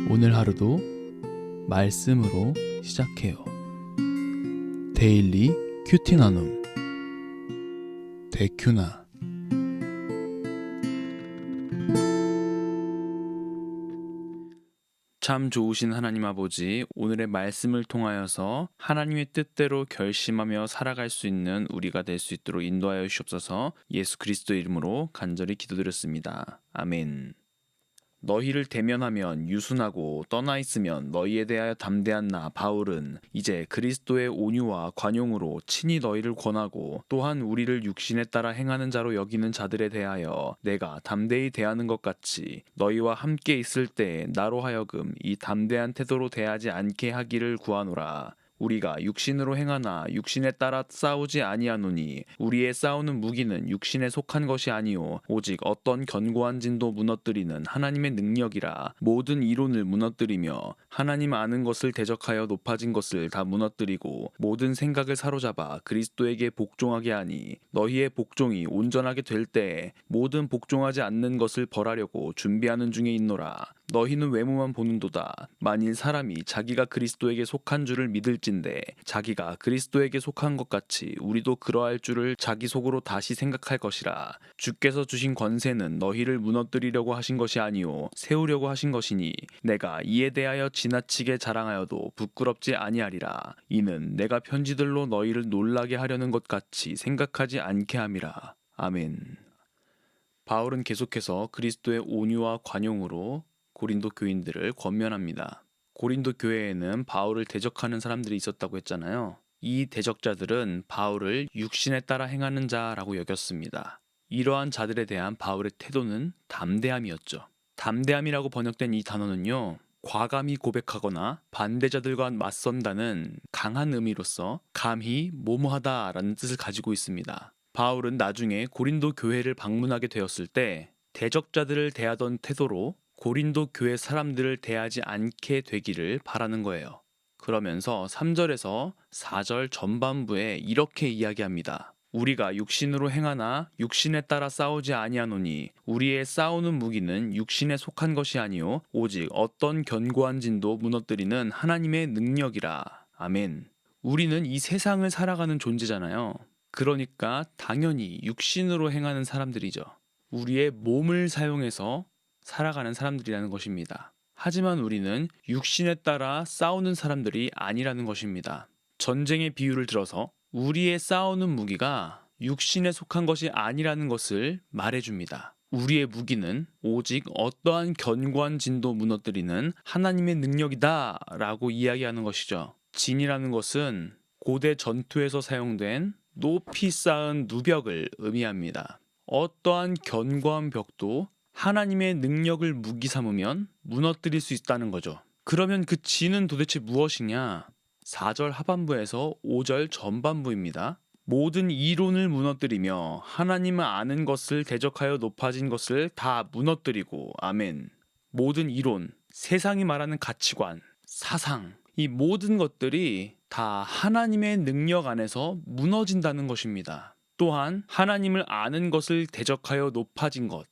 오늘 하루도 말씀으로 시작해요. 데일리 큐티 나눔 데큐나. 참 좋으신 하나님 아버지, 오늘의 말씀을 통하여서 하나님의 뜻대로 결심하며 살아갈 수 있는 우리가 될 수 있도록 인도하여 주시옵소서. 예수 그리스도의 이름으로 간절히 기도드렸습니다. 아멘. 너희를 대면하면 유순하고 떠나 있으면 너희에 대하여 담대한 나 바울은 이제 그리스도의 온유와 관용으로 친히 너희를 권하고 또한 우리를 육신에 따라 행하는 자로 여기는 자들에 대하여 내가 담대히 대하는 것 같이 너희와 함께 있을 때 나로 하여금 이 담대한 태도로 대하지 않게 하기를 구하노라. 우리가 육신으로 행하나 육신에 따라 싸우지 아니하노니 우리의 싸우는 무기는 육신에 속한 것이 아니요 오직 어떤 견고한 진도 무너뜨리는 하나님의 능력이라. 모든 이론을 무너뜨리며 하나님 아는 것을 대적하여 높아진 것을 다 무너뜨리고 모든 생각을 사로잡아 그리스도에게 복종하게 하니 너희의 복종이 온전하게 될 때에 모든 복종하지 않는 것을 벌하려고 준비하는 중에 있노라. 너희는 외모만 보는도다. 만일 사람이 자기가 그리스도에게 속한 줄을 믿을진대 자기가 그리스도에게 속한 것 같이 우리도 그러할 줄을 자기 속으로 다시 생각할 것이라. 주께서 주신 권세는 너희를 무너뜨리려고 하신 것이 아니요 세우려고 하신 것이니 내가 이에 대하여 지나치게 자랑하여도 부끄럽지 아니하리라. 이는 내가 편지들로 너희를 놀라게 하려는 것 같이 생각하지 않게 함이라. 아멘. 바울은 계속해서 그리스도의 온유와 관용으로 고린도 교인들을 권면합니다. 고린도 교회에는 바울을 대적하는 사람들이 있었다고 했잖아요. 이 대적자들은 바울을 육신에 따라 행하는 자라고 여겼습니다. 이러한 자들에 대한 바울의 태도는 담대함이었죠. 담대함이라고 번역된 이 단어는요, 과감히 고백하거나 반대자들과 맞선다는 강한 의미로서 감히 모모하다라는 뜻을 가지고 있습니다. 바울은 나중에 고린도 교회를 방문하게 되었을 때 대적자들을 대하던 태도로 고린도 교회 사람들을 대하지 않게 되기를 바라는 거예요. 그러면서 3절에서 4절 전반부에 이렇게 이야기합니다. 우리가 육신으로 행하나 육신에 따라 싸우지 아니하노니 우리의 싸우는 무기는 육신에 속한 것이 아니요 오직 어떤 견고한 진도 무너뜨리는 하나님의 능력이라. 아멘. 우리는 이 세상을 살아가는 존재잖아요. 그러니까 당연히 육신으로 행하는 사람들이죠. 우리의 몸을 사용해서 살아가는 사람들이라는 것입니다. 하지만 우리는 육신에 따라 싸우는 사람들이 아니라는 것입니다. 전쟁의 비유를 들어서 우리의 싸우는 무기가 육신에 속한 것이 아니라는 것을 말해줍니다. 우리의 무기는 오직 어떠한 견고한 진도 무너뜨리는 하나님의 능력이다 라고 이야기하는 것이죠. 진이라는 것은 고대 전투에서 사용된 높이 쌓은 누벽을 의미합니다. 어떠한 견고한 벽도 하나님의 능력을 무기 삼으면 무너뜨릴 수 있다는 거죠. 그러면 그 진은 도대체 무엇이냐? 4절 하반부에서 5절 전반부입니다. 모든 이론을 무너뜨리며 하나님을 아는 것을 대적하여 높아진 것을 다 무너뜨리고. 아멘. 모든 이론, 세상이 말하는 가치관, 사상, 이 모든 것들이 다 하나님의 능력 안에서 무너진다는 것입니다. 또한 하나님을 아는 것을 대적하여 높아진 것,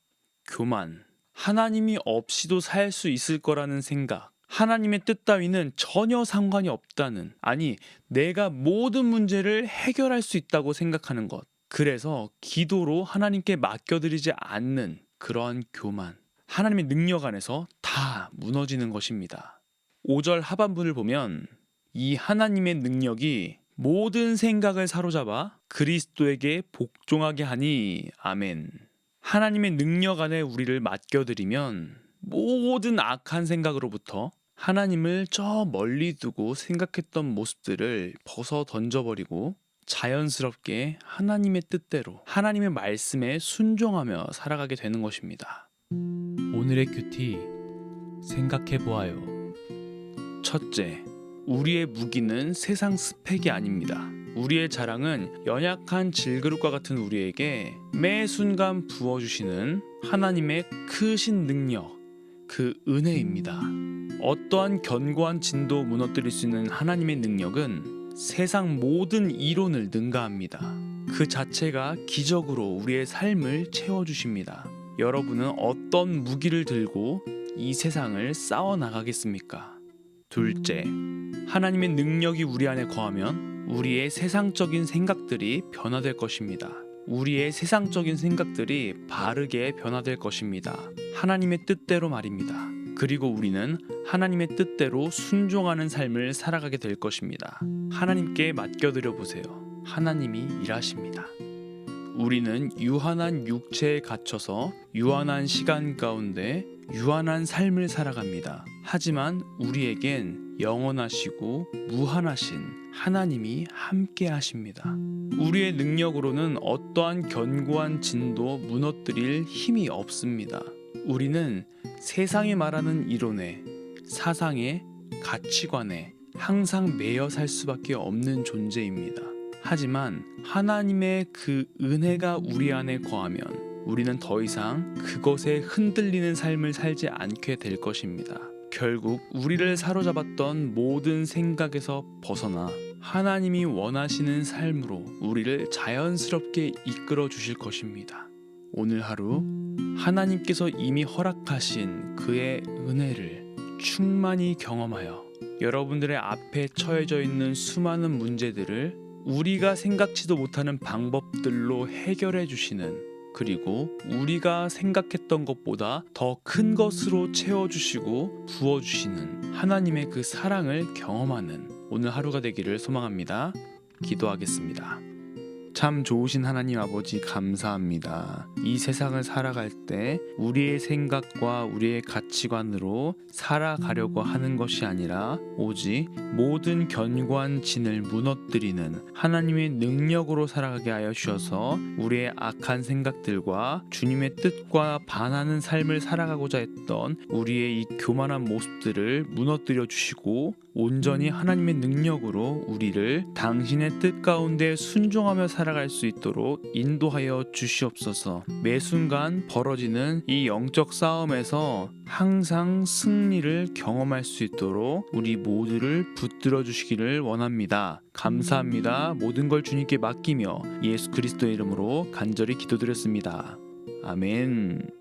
교만, 하나님이 없이도 살 수 있을 거라는 생각, 하나님의 뜻 따위는 전혀 상관이 없다는, 아니 내가 모든 문제를 해결할 수 있다고 생각하는 것, 그래서 기도로 하나님께 맡겨드리지 않는 그러한 교만, 하나님의 능력 안에서 다 무너지는 것입니다. 5절 하반부를 보면 이 하나님의 능력이 모든 생각을 사로잡아 그리스도에게 복종하게 하니. 아멘. 하나님의 능력 안에 우리를 맡겨드리면 모든 악한 생각으로부터 하나님을 저 멀리 두고 생각했던 모습들을 벗어 던져버리고 자연스럽게 하나님의 뜻대로 하나님의 말씀에 순종하며 살아가게 되는 것입니다. 오늘의 큐티 생각해보아요. 첫째, 우리의 무기는 세상 스펙이 아닙니다. 우리의 자랑은 연약한 질그릇과 같은 우리에게 매 순간 부어주시는 하나님의 크신 능력, 그 은혜입니다. 어떠한 견고한 진도 무너뜨릴 수 있는 하나님의 능력은 세상 모든 이론을 능가합니다. 그 자체가 기적으로 우리의 삶을 채워주십니다. 여러분은 어떤 무기를 들고 이 세상을 싸워 나가겠습니까? 둘째, 하나님의 능력이 우리 안에 거하면 우리의 세상적인 생각들이 변화될 것입니다. 우리의 세상적인 생각들이 바르게 변화될 것입니다. 하나님의 뜻대로 말입니다. 그리고 우리는 하나님의 뜻대로 순종하는 삶을 살아가게 될 것입니다. 하나님께 맡겨드려 보세요. 하나님이 일하십니다. 우리는 유한한 육체에 갇혀서 유한한 시간 가운데 유한한 삶을 살아갑니다. 하지만 우리에겐 영원하시고 무한하신 하나님이 함께 하십니다. 우리의 능력으로는 어떠한 견고한 진도 무너뜨릴 힘이 없습니다. 우리는 세상이 말하는 이론에, 사상에, 가치관에 항상 매여 살 수밖에 없는 존재입니다. 하지만 하나님의 그 은혜가 우리 안에 거하면 우리는 더 이상 그것에 흔들리는 삶을 살지 않게 될 것입니다. 결국 우리를 사로잡았던 모든 생각에서 벗어나 하나님이 원하시는 삶으로 우리를 자연스럽게 이끌어 주실 것입니다. 오늘 하루 하나님께서 이미 허락하신 그의 은혜를 충만히 경험하여 여러분들의 앞에 처해져 있는 수많은 문제들을 우리가 생각지도 못하는 방법들로 해결해 주시는, 그리고 우리가 생각했던 것보다 더 큰 것으로 채워주시고 부어주시는 하나님의 그 사랑을 경험하는 오늘 하루가 되기를 소망합니다. 기도하겠습니다. 참 좋으신 하나님 아버지 감사합니다. 이 세상을 살아갈 때 우리의 생각과 우리의 가치관으로 살아가려고 하는 것이 아니라 오직 모든 견고한 진을 무너뜨리는 하나님의 능력으로 살아가게 하여 주셔서 우리의 악한 생각들과 주님의 뜻과 반하는 삶을 살아가고자 했던 우리의 이 교만한 모습들을 무너뜨려 주시고 온전히 하나님의 능력으로 우리를 당신의 뜻 가운데 순종하며 살아갈 수 있도록 인도하여 주시옵소서. 매 순간 벌어지는 이 영적 싸움에서 항상 승리를 경험할 수 있도록 우리 모두를 붙들어 주시기를 원합니다. 감사합니다. 모든 걸 주님께 맡기며 예수 그리스도의 이름으로 간절히 기도드렸습니다. 아멘.